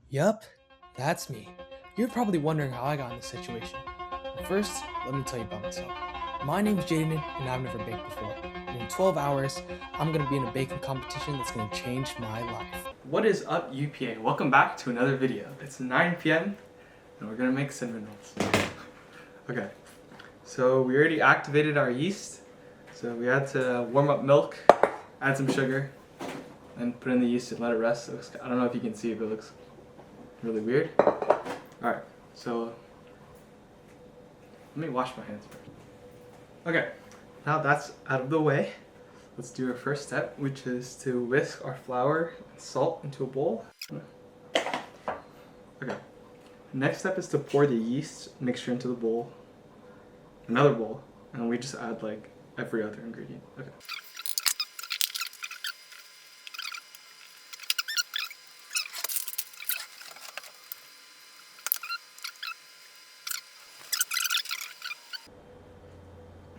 Yup, that's me. You're probably wondering how I got in this situation. But first, let me tell you about myself. My name's Jayden, and I've never baked before. And in 12 hours, I'm gonna be in a baking competition that's gonna change my life. What is up, UPA? Welcome back to another video. It's 9 p.m. and we're gonna make cinnamon rolls. Okay, so we already activated our yeast. So we had to warm up milk, add some sugar, and put in the yeast and let it rest. I don't know if you can see it, but it looks really weird. Alright, so let me wash my hands first. Okay, now that's out of the way, let's do our first step, which is to whisk our flour and salt into a bowl. Okay, next step is to pour the yeast mixture into the bowl, another bowl, and we just add like every other ingredient. Okay.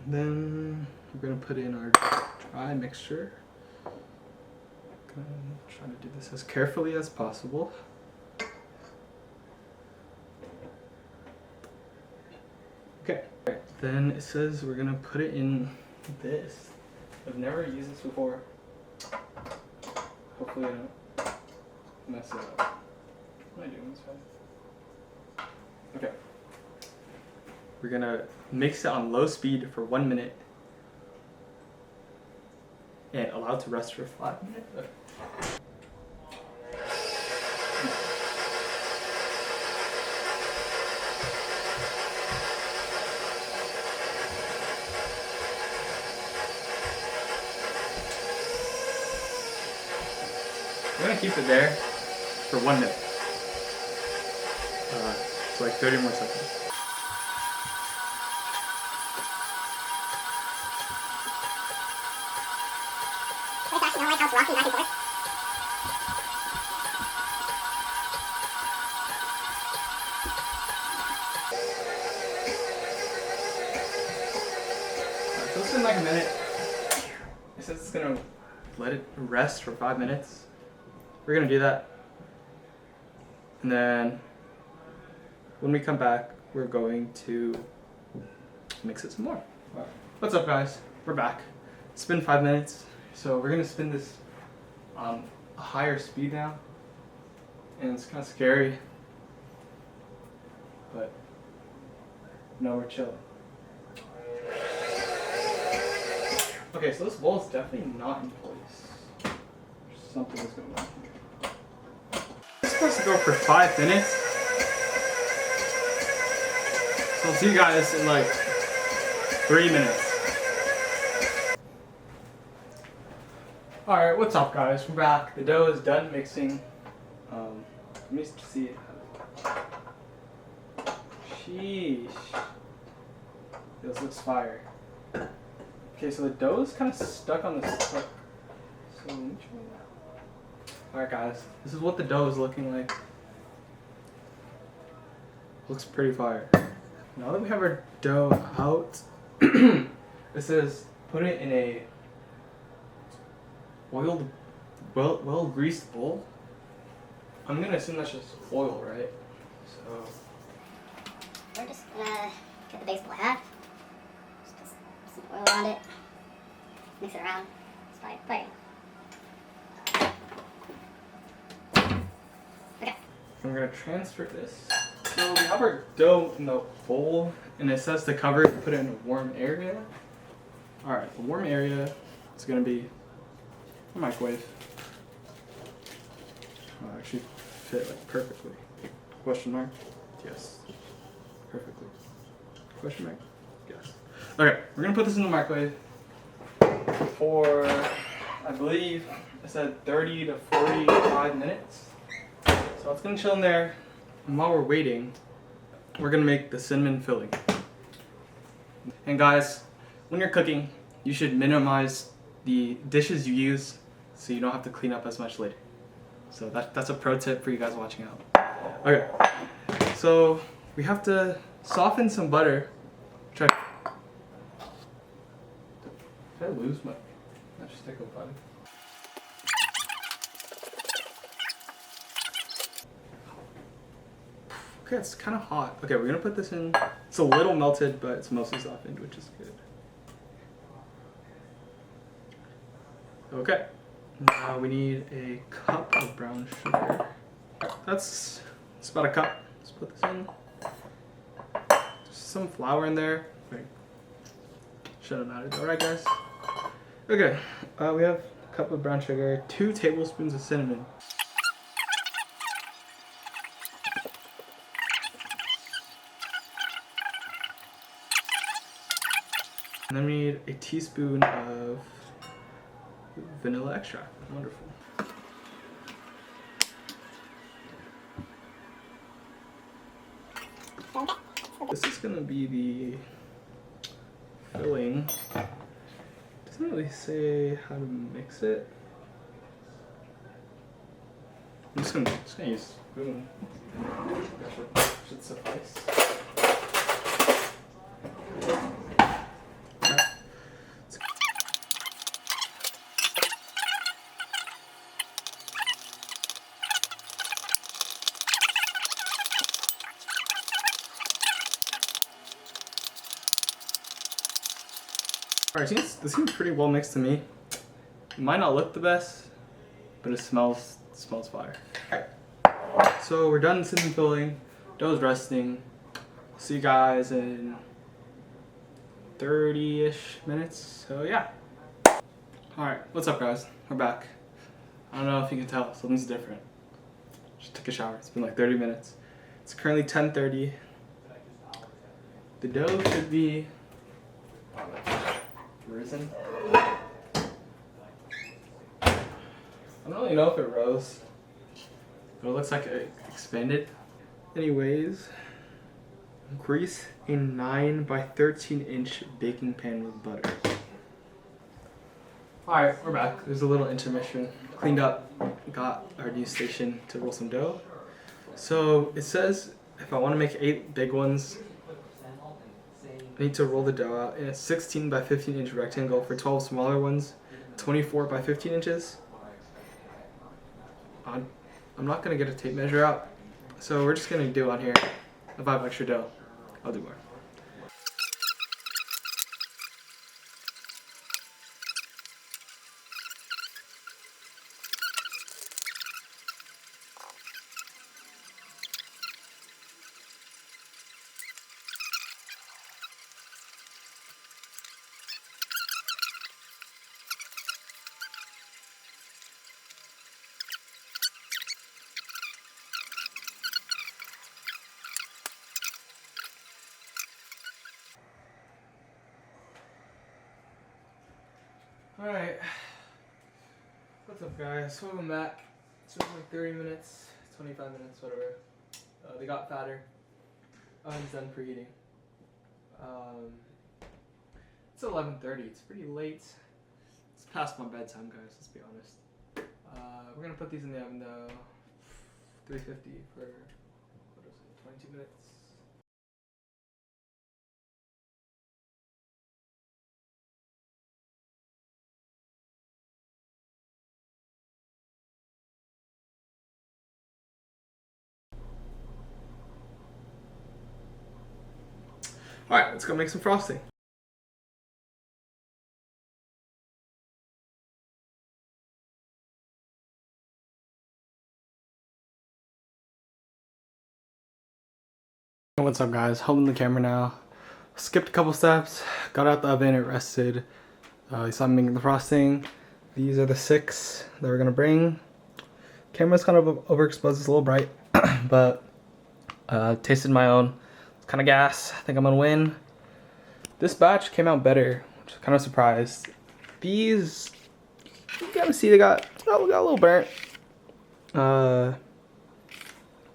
Then we're gonna put in our dry mixture. Gonna try to do this as carefully as possible. Okay. Then it says we're gonna put it in this. I've never used this before. Hopefully I don't mess it up. What am I doing this way? Okay. We're gonna mix it on low speed for 1 minute and allow it to rest for 5 minutes. Okay. We're gonna keep it there for 1 minute. So like 30 more seconds. Rocking back and forth. So it's been like a minute. It says it's gonna let it rest for 5 minutes. We're gonna do that. And then when we come back, we're going to mix it some more. Right. What's up, guys? We're back. It's been 5 minutes. So we're gonna spin this on a higher speed now. And it's kind of scary. But no, we're chilling. Okay, so this bowl is definitely not in place. Something is going on here. It's supposed to go for 5 minutes. So I'll see you guys in like 3 minutes. Alright, what's up, guys? We're back. The dough is done mixing. Let me see it. Sheesh. This looks fire. Okay, so the dough is kind of stuck on this hook. So let me try that. Alright, guys. This is what the dough is looking like. Looks pretty fire. Now that we have our dough out, it says put it in a oiled, well greased bowl. I'm gonna assume that's just oil, right? So We're just gonna get the base bowl hat. Just put some oil around it. Mix it around. It's fine. Okay. I'm gonna transfer this. So we have our dough in the bowl, and it says to cover it and put it in a warm area. Alright, the warm area is gonna be a microwave. Oh, actually fit like perfectly. Question mark? Yes. Perfectly. Question mark? Yes. Okay, we're gonna put this in the microwave for, I believe, I said 30 to 45 minutes. So it's gonna chill in there, and while we're waiting, we're gonna make the cinnamon filling. And guys, when you're cooking, you should minimize the dishes you use so you don't have to clean up as much later. So that's a pro tip for you guys watching out. Okay, so we have to soften some butter. Did I lose my stick of butter? Okay, it's kind of hot. Okay, we're gonna put this in. It's a little melted, but it's mostly softened, which is good. Okay, now we need a cup of brown sugar. That's about a cup. Let's put this in. Just some flour in there. Wait, should have mattered. All right, guys. Okay, we have a cup of brown sugar, 2 tablespoons of cinnamon. And then we need a teaspoon of vanilla extract. Wonderful. This is gonna be the filling. Doesn't really say how to mix it. I'm just gonna use a spoon. That should suffice. Alright, this seems pretty well mixed to me. It might not look the best, but it smells fire. Alright, so we're done cinnamon filling. Dough's resting. See you guys in 30-ish minutes. So yeah. Alright, what's up guys? We're back. I don't know if you can tell, something's different. Just took a shower. It's been like 30 minutes. It's currently 10:30. The dough should be risen. I don't really know if it rose, but it looks like it expanded. Anyways, grease a 9 by 13 inch baking pan with butter. Alright, we're back. There's a little intermission. Cleaned up, got our new station to roll some dough. So it says if I want to make 8 big ones, I need to roll the dough out in a 16 by 15 inch rectangle. For 12 smaller ones, 24 by 15 inches. I'm not going to get a tape measure out, so we're just going to do on here. If I have extra dough, I'll do more. Alright, what's up guys? Welcome back. It's been like 30 minutes, 25 minutes, whatever. They got fatter. Oven's done preheating. It's 11:30, it's pretty late. It's past my bedtime guys, let's be honest. We're gonna put these in the oven though, 350 for, what is it, 22 minutes. Alright, let's go make some frosting. What's up guys, holding the camera now. Skipped a couple steps, got out the oven, it rested. You saw me making the frosting. These are the 6 that we're gonna bring. Camera's kind of overexposed, it's a little bright, but tasted my own. It's kind of gas, I think I'm gonna win. This batch came out better, which is kind of surprised. These, you gotta see they got a little burnt.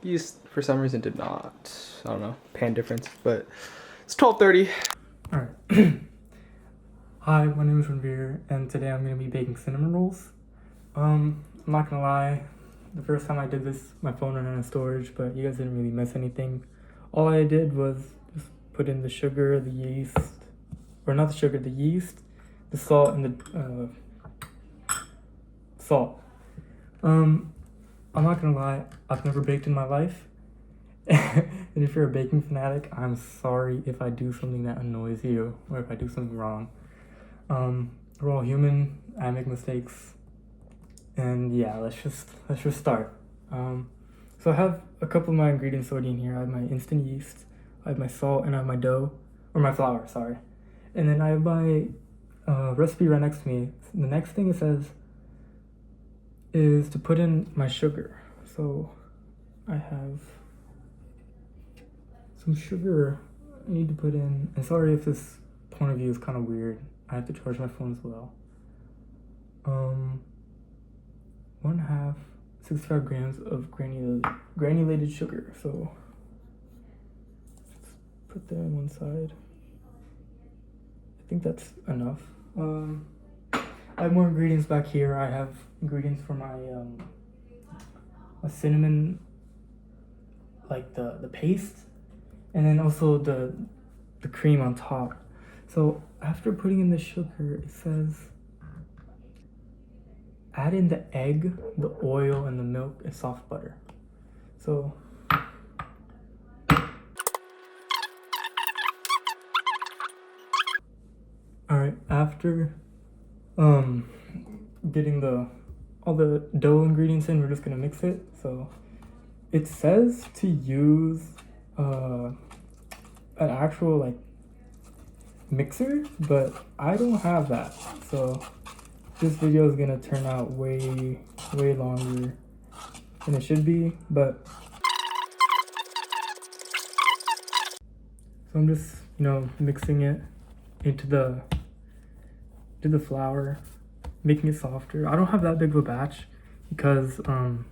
These for some reason did not. I don't know, pan difference, but it's 12:30. Alright. Hi, my name is Ranveer, and today I'm going to be baking cinnamon rolls. I'm not going to lie, the first time I did this, my phone ran out of storage, but you guys didn't really miss anything. All I did was just put in the sugar, the yeast, or not the sugar, the yeast, the salt, and the salt. I'm not going to lie, I've never baked in my life. And if you're a baking fanatic, I'm sorry if I do something that annoys you or if I do something wrong. We're all human. I make mistakes, and yeah, let's just start. So I have a couple of my ingredients already in here. I have my instant yeast, I have my salt, and I have my dough, or my flour, sorry. And then I have my recipe right next to me. The next thing it says is to put in my sugar. So I have some sugar I need to put in. And sorry if this point of view is kind of weird. I have to charge my phone as well. 1/2, 65 grams of granulated sugar. So let's put that on one side. I think that's enough. I have more ingredients back here. I have ingredients for my cinnamon, like the paste, and then also the cream on top. So after putting in the sugar, it says add in the egg, the oil, and the milk and soft butter. So alright, after getting all the dough ingredients in, we're just gonna mix it. So it says to use an actual like mixer, but I don't have that, so this video is gonna turn out way longer than it should be. But so I'm just mixing it into the flour, making it softer. I don't have that big of a batch because of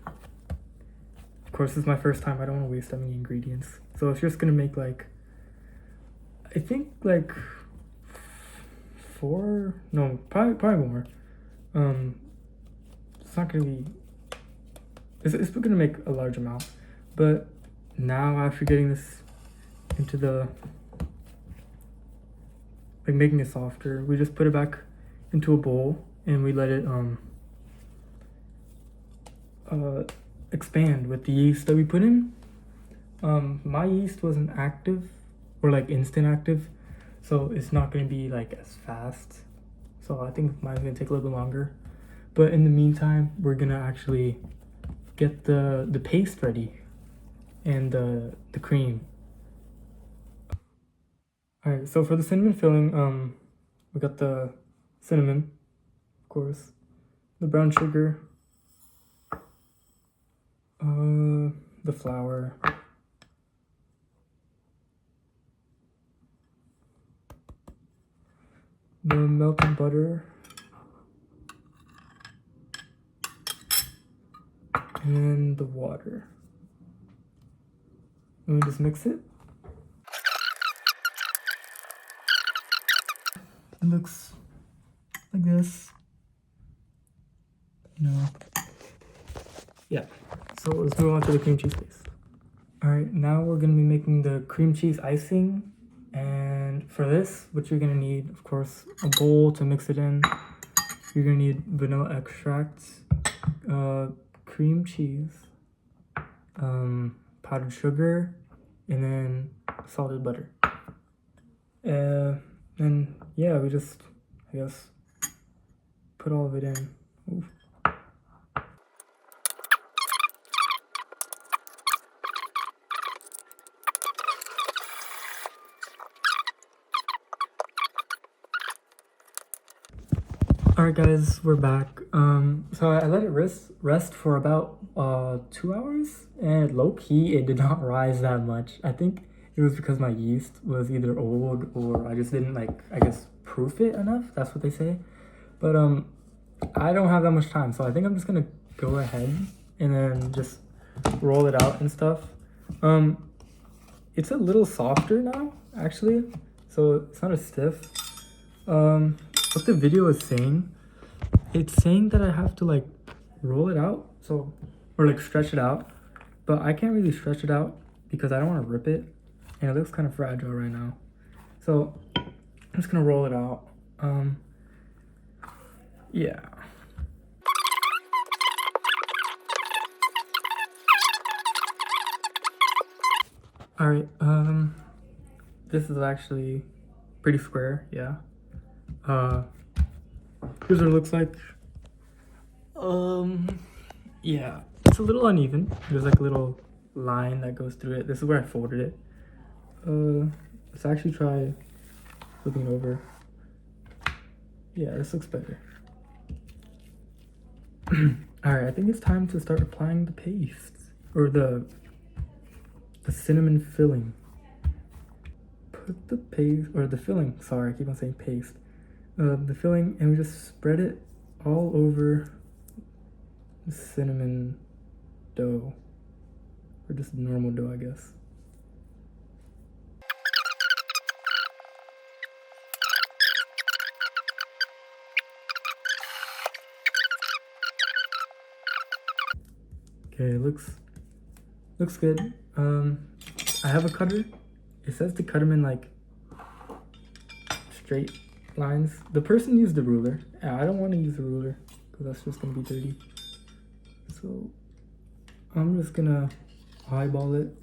course it's my first time. I don't want to waste that many ingredients, so it's just gonna make like, I think like 4, no, probably more. It's not gonna be, it's gonna make a large amount. But now after getting this into the, like making it softer, we just put it back into a bowl and we let it expand with the yeast that we put in. My yeast wasn't active or like instant active, so it's not gonna be like as fast. So I think mine's gonna take a little bit longer. But in the meantime, we're gonna actually get the paste ready and the cream. All right, so for the cinnamon filling, we got the cinnamon, of course, the brown sugar, the flour, the melted butter, and then the water. And we just mix it. It looks like this. Yeah. So let's move on to the cream cheese paste. All right, now we're gonna be making the cream cheese icing. And for this, what you're gonna need, of course, a bowl to mix it in. You're gonna need vanilla extract, cream cheese, powdered sugar, and then salted butter. And yeah, we just, I guess, put all of it in. Oof. Alright guys, we're back. So I let it rest for about 2 hours, and low-key it did not rise that much. I think it was because my yeast was either old or I just didn't I guess proof it enough. That's what they say. But I don't have that much time, so I think I'm just gonna go ahead and then just roll it out and stuff. It's a little softer now, actually, so it's not as stiff. What the video is saying, it's saying that I have to like roll it out, so, or like stretch it out, but I can't really stretch it out because I don't want to rip it, and it looks kind of fragile right now. So I'm just gonna roll it out. Yeah. Alright, this is actually pretty square, yeah. Here's what it looks like. Yeah, it's a little uneven. There's like a little line that goes through it. This is where I folded it. Let's actually try flipping it over. Yeah, this looks better. Alright, I think it's time to start applying the paste. Or the cinnamon filling. Put the paste, or the filling, sorry, I keep on saying paste. The filling, and we just spread it all over the cinnamon dough. Or just normal dough, I guess. Okay, looks good. I have a cutter. It says to cut them in like straight lines. The person used the ruler. I don't want to use the ruler because that's just gonna be dirty. So I'm just gonna eyeball it.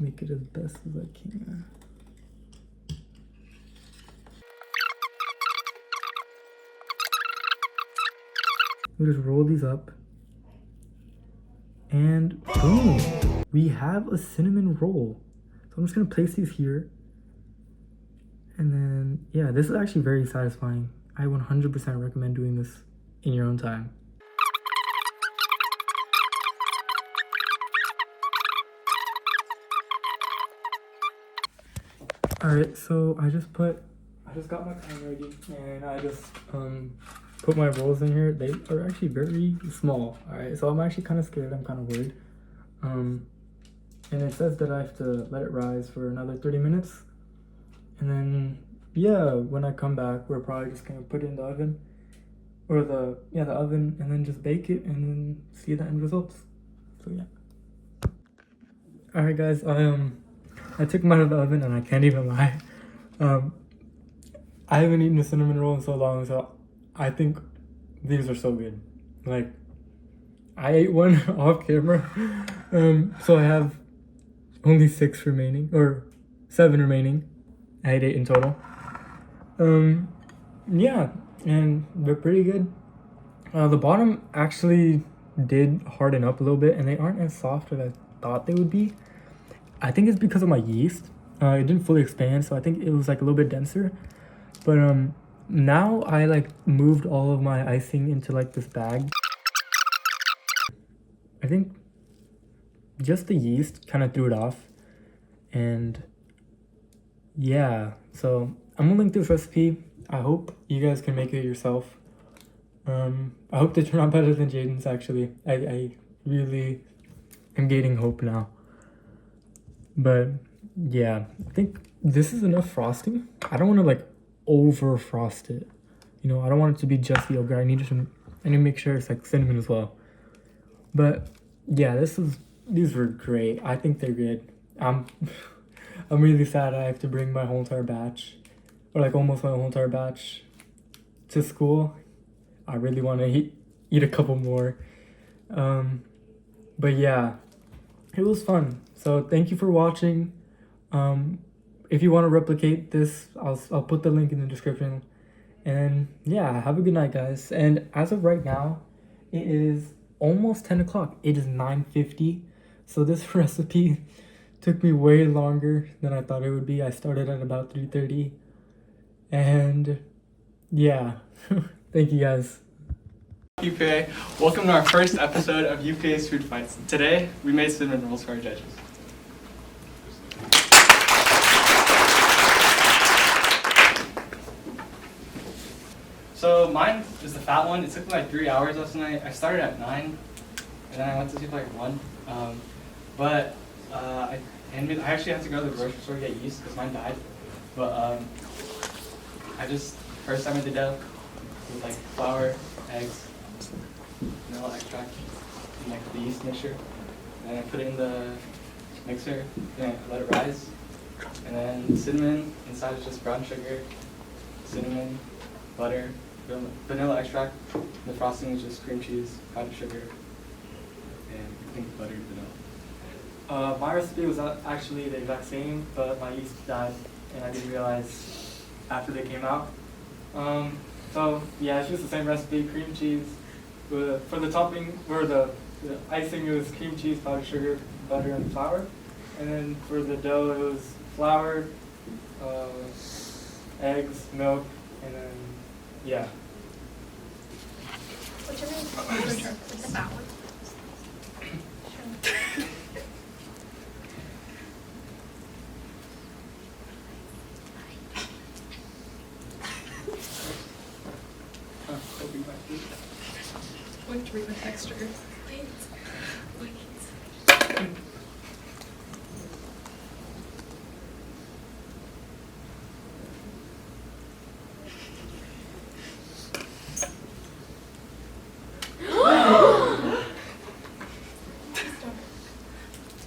Make it as best as I can. We'll just roll these up. And boom! We have a cinnamon roll. So I'm just gonna place these here. And then, yeah, this is actually very satisfying. I 100% recommend doing this in your own time. Alright, so I just got my pan ready and I just put my rolls in here. They are actually very small. Alright, so I'm actually kind of scared. I'm kind of worried. And it says that I have to let it rise for another 30 minutes. And then, yeah, when I come back, we're probably just gonna put it in the oven. Or the oven, and then just bake it and then see the end results. So yeah. Alright guys, I took them out of the oven and I can't even lie. I haven't eaten a cinnamon roll in so long, so I think these are so good. Like, I ate one off camera, so I have only 6 remaining, or 7 remaining. I ate 8 in total. Yeah, and they're pretty good. The bottom actually did harden up a little bit, and they aren't as soft as I thought they would be. I think it's because of my yeast. It didn't fully expand, so I think it was like a little bit denser. But now I like moved all of my icing into like this bag. I think just the yeast kind of threw it off. And yeah, so I'm gonna link this recipe. I hope you guys can make it yourself. I hope they turn out better than Jayden's actually. I really am gaining hope now. But yeah, I think this is enough frosting. I don't want to like over frost it. You know, I don't want it to be just yogurt. I need to make sure it's like cinnamon as well. But yeah, these were great. I think they're good. I'm really sad I have to bring my whole entire batch, or like almost my whole entire batch, to school. I really want to eat a couple more. But yeah, it was fun. So thank you for watching. If you want to replicate this, I'll put the link in the description. And yeah, have a good night, guys. And as of right now, it is almost 10 o'clock. It is 9:50. So this recipe took me way longer than I thought it would be. I started at about 3:30. And yeah, thank you guys. UPA, welcome to our first episode of UPA's Food Fights. Today, we made cinnamon rolls for our judges. So mine is the fat one. It took me like 3 hours last night. I started at 9, and then I went to sleep like 1. But I actually had to go to the grocery store to get yeast because mine died. But first I made the dough with like flour, eggs, vanilla extract, and like the yeast mixture. And then I put it in the mixer, then I let it rise. And then cinnamon, inside is just brown sugar, cinnamon, butter, vanilla extract. The frosting is just cream cheese, powdered sugar, and I think butter and vanilla. My recipe was not actually the exact same, but my yeast died, and I didn't realize after they came out. So yeah, it's just the same recipe, cream cheese. For the topping, or the icing, it was cream cheese, powdered sugar, butter, and flour. And then for the dough, it was flour, eggs, milk, and then, yeah. What's your name? It's that one. Going to read the texture. Wait.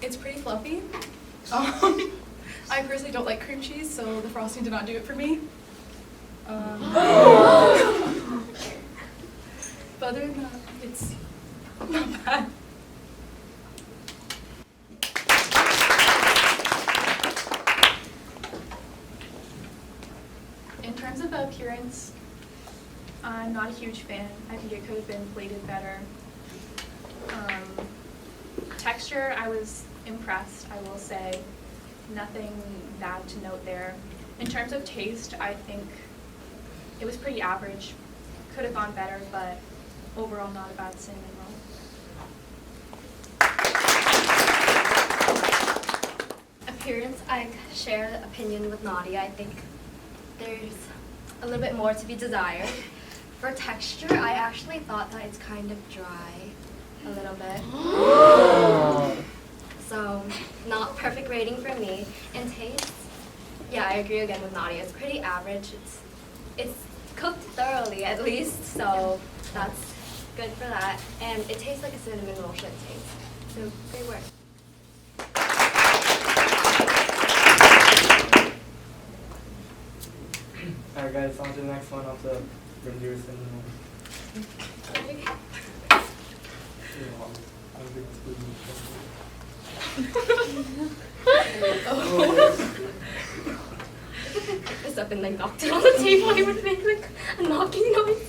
It's pretty fluffy. I personally don't like cream cheese, so the frosting did not do it for me. But other than that, it's not bad. In terms of appearance, I'm not a huge fan. I think it could have been plated better. Texture, I was impressed, I will say. Nothing bad to note there. In terms of taste, I think it was pretty average. Could have gone better, but overall not a bad cinnamon roll. Appearance, I share the opinion with Nadia. I think there's a little bit more to be desired. For texture, I actually thought that it's kind of dry a little bit. So, not perfect rating for me. And taste, yeah, I agree again with Nadia. It's pretty average. It's cooked thoroughly at least, so that's good for that. And it tastes like a cinnamon roll should taste. So, great work. Alright guys, on to the next one, on to Ranveer cinnamon roll. Pick this up and then knocked it on the table. I would make like a knocking noise.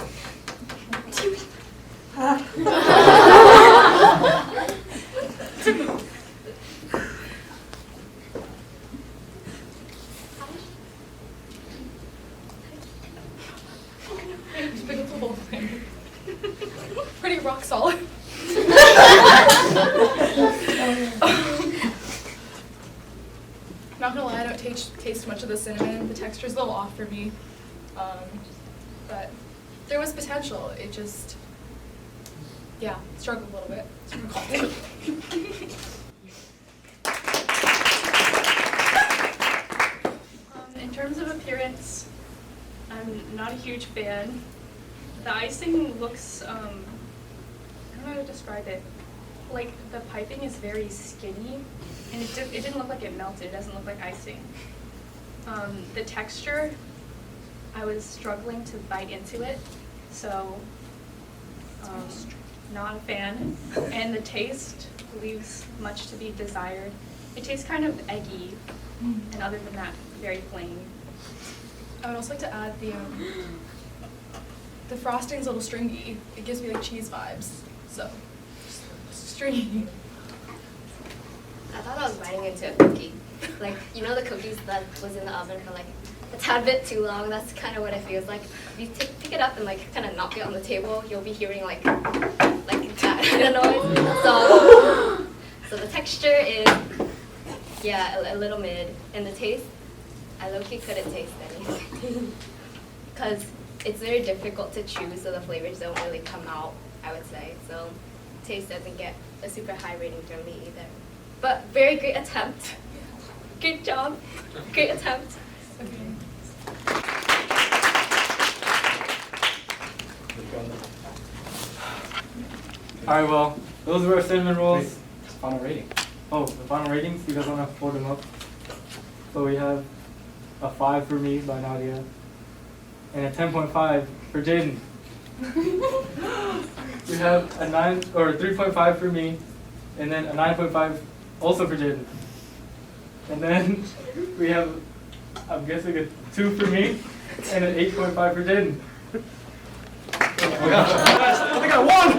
Just pick up the whole thing. Pretty rock solid. Not gonna lie, I don't taste much of the cinnamon. The texture's a little off for me. But there was potential. It just, yeah, struggled a little bit. In terms of appearance, I'm not a huge fan. The icing looks, I don't know how to describe it. Like, the piping is very skinny, and it didn't look like it melted. It doesn't look like icing. The texture, I was struggling to bite into it, so not a fan. And the taste leaves much to be desired. It tastes kind of eggy, and other than that, very plain. I would also like to add the frosting's a little stringy. It gives me like cheese vibes. So, stringy. I thought I was biting into a cookie. Like, you know the cookies that was in the oven for like a tad bit too long? That's kind of what it feels like. If you pick it up and like kind of knock it on the table, you'll be hearing like that kind of noise. So the texture is, yeah, a little mid. And the taste, I low-key couldn't taste anything. Because it's very difficult to chew, so the flavors don't really come out, I would say. So taste doesn't get a super high rating from me either. But very great attempt. Good job. Great attempt. Alright, well, those were our cinnamon rolls. Final rating. Oh, the final ratings? You guys want to fold them up? So we have a 5 for me by Nadia, and a 10.5 for Jayden. We have a 9 or 3.5 for me, and then a 9.5 Also for Jayden. And then we have, I'm guessing, a 2 for me and an 8.5 for Jayden. Oh my gosh, I think I won!